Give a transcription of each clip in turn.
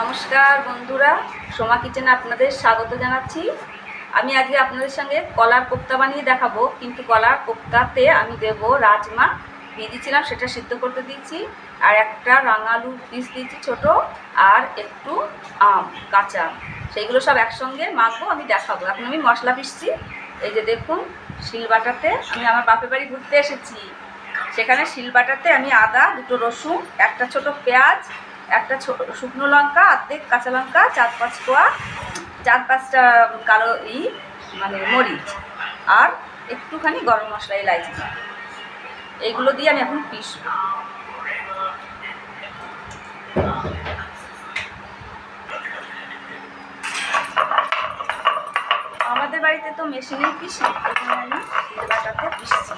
নমস্কার বন্ধুরা, সোমা কিচেনে আপনাদের স্বাগত জানাচ্ছি। আমি আজকে আপনাদের সঙ্গে কলার কোপ্তা বানিয়ে দেখাবো। কিন্তু কলার কোপ্তাতে আমি দেব রাজমা ভিজিয়েছিলাম, সেটা সিদ্ধ করতে দিয়েছি, আর একটা রাঙালু পিস দিয়েছি ছোট, আর একটু আম কাঁচা, সেইগুলো সব একসঙ্গে মাখবো, আমি দেখাবো। এখন আমি মশলা পিসছি। এই যে দেখুন, শিলবাটাতে আমি আমার বাপের বাড়ি ঘুরতে এসেছি, সেখানে শিলবাটাতে আমি আদা, দুটো রসুন, একটা ছোট পেঁয়াজ, একটা শুকনো লঙ্কা, অর্ধেক কাঁচা লঙ্কা, 4-5টা কালো মানে মরিচ, আর একটুখানি গরম মশলা, ইলাইচি, এইগুলো দিয়ে আমি এখন পিসবো। আমাদের বাড়িতে তো মেশিনেই পিসি, এখানে আমি শিলবাটাতে পিসছি।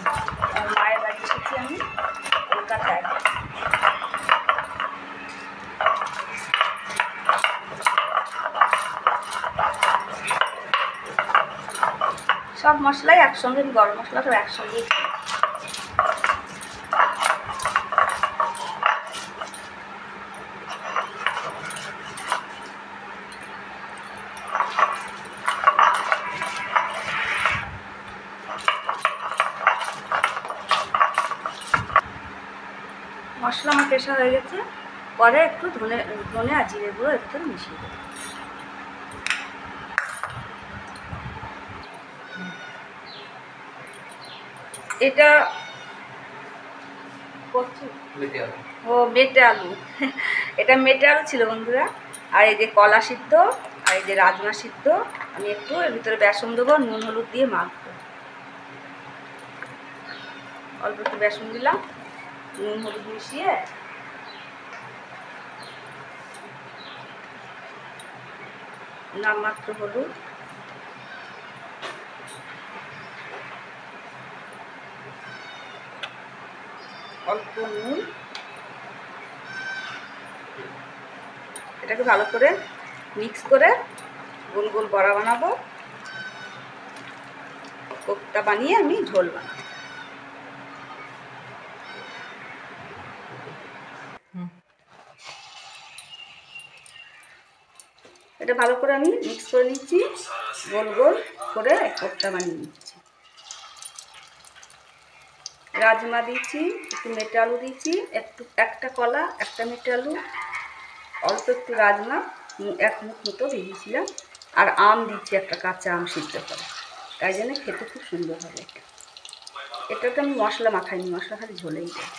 মায়ের বাড়ি এসেছি আমি কলকাতায়। সব মশলাই একসঙ্গে, গরম মশলা সব একসঙ্গে। মশলা আমার পেশা হয়ে গেছে, পরে একটু ধনে আর জিরে গুঁড়ো একটু মিশিয়ে দেবো। এটা মেটে আলু এটা মেটে আলু ছিল বন্ধুরা। আর এই যে কলা সিদ্ধ, আর এই যে রাজমা সিদ্ধ, আমি একটু এর ভিতরে বেসন দেবো, নুন হলুদ দিয়ে মাখবো। অল্প একটু বেসন দিলাম, নুন হলুদ মিশিয়ে নামমাত্র হলুদ, অল্প নুন, এটাকে ভালো করে মিক্স করে গোল গোল বড়া বানাবো। কোপ্তা বানিয়ে আমি ঝোল বানাবো। এটা ভালো করে আমি মিক্স করে নিচ্ছি, গোল গোল করে কোপ্তা বানিয়ে নিচ্ছি। রাজমা দিচ্ছি, একটু মেটে আলু দিচ্ছি, একটা কলা, একটা মেটে আলু, অল্প একটু রাজমা, 1 মুঠ মতো ভেজেছিলাম, আর আম দিচ্ছি, একটা কাঁচা আম সিদ্ধ করে, তাই জন্য খেতে খুব সুন্দর হবে। এটাতে আমি মশলা মাখাইনি, মশলা খালি ঝোলেই দেয়।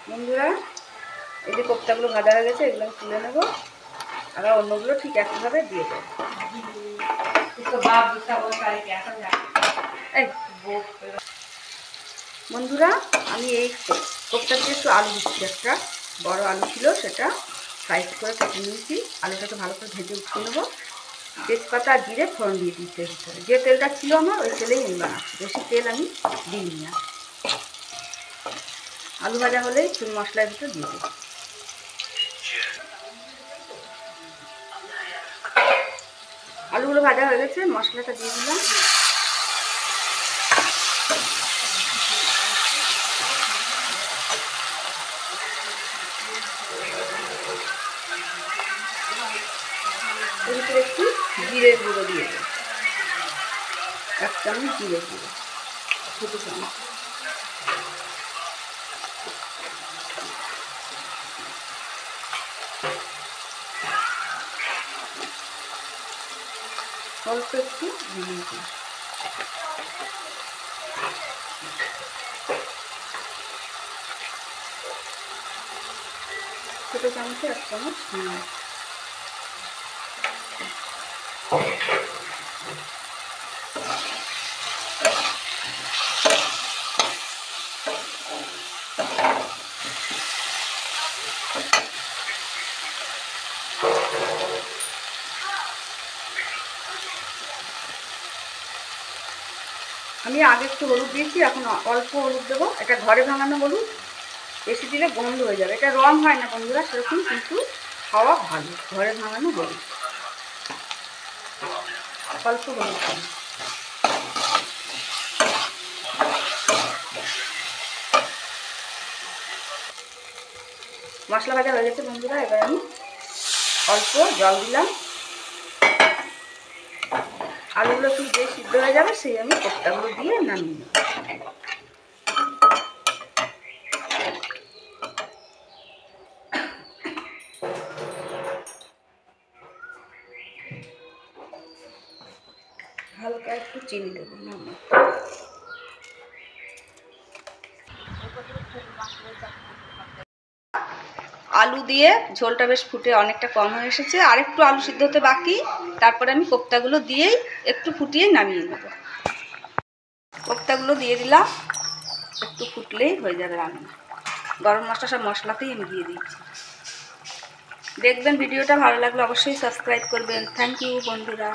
বন্ধুরা, এই যে কোপ্তাগুলো ভাজা হয়ে গেছে, এগুলো আমি তুলে নেবো, আর অন্যগুলো ঠিক একইভাবে দিয়ে দেবো। বন্ধুরা, আমি এই কোপ্তাতে একটু আলু দিচ্ছি, একটা বড় আলু ছিল, সেটা সাইজ করে কেটে নিয়েছি। আলুটাকে ভালো করে ভেজে উঠিয়ে নেবো। তেজপাতা আর জিরে ফোড়ন দিয়ে দিচ্ছি এর ভিতরে। যে তেলটা ছিল আমার, ওই তেলেই আমি বানাচ্ছি, বেশি তেল আমি দিই না। আলু ভাজা হলেই চুন মশলার ভিতরে দিয়ে দেবো। আলুগুলো ভাজা হয়ে গেছে, মশলাটা দিয়ে দিলাম। এর ভিতরে একটু জিরের গুঁড়ো দিয়ে দেবো, 1 চামচ জিরের গুঁড়ো, ছোটো চামচ। অল্প একটু ভিনেগার, ছোটো চামচে 1 চামচ নুন। আমি আগে একটু হলুদ দিয়েছি, এখন অল্প হলুদ দেবো। এটা ঘরে ভাঙানো হলুদ, বেশি দিলে গন্ধ হয়ে যাবে। এটা রং হয় না বন্ধুরা সেরকম, কিন্তু খাওয়া ভালো। ঘরে ভাঙানো হলুদ, অল্প হলুদ দেবো। মশলা ভাজা হয়ে গেছে বন্ধুরা, এবার আমি অল্প জল দিলাম। আলুগুলো একটু যে সিদ্ধ হয়ে যাবে সেই আমি কোপ্তাগুলো দিয়ে নামিয়ে নেব। হালকা একটু চিনি দেবো না, আলু দিয়ে ঝোলটা বেশ ফুটে অনেকটা কম হয়ে এসেছে। আর একটু আলু সিদ্ধ হতে বাকি, তারপরে আমি কোপ্তাগুলো দিয়েই একটু ফুটিয়ে নামিয়ে নেব। কোপ্তাগুলো দিয়ে দিলাম, একটু ফুটলেই হয়ে যাবে রান্না। গরম মশলা সব মশলাতেই আমি দিয়ে দিচ্ছি। দেখবেন ভিডিওটা ভালো লাগলে অবশ্যই সাবস্ক্রাইব করবেন। থ্যাংক ইউ বন্ধুরা।